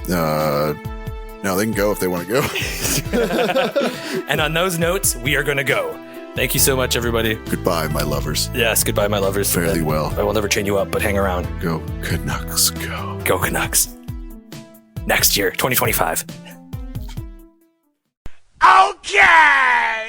[SPEAKER 2] No, they can go if they want to go.
[SPEAKER 1] And on those notes, we are going to go. Thank you so much, everybody.
[SPEAKER 2] Goodbye, my lovers.
[SPEAKER 1] Yes, goodbye, my lovers.
[SPEAKER 2] Fairly well.
[SPEAKER 1] I will never chain you up, but hang around.
[SPEAKER 2] Go Canucks, go.
[SPEAKER 1] Go Canucks. Next year, 2025.
[SPEAKER 3] Okay!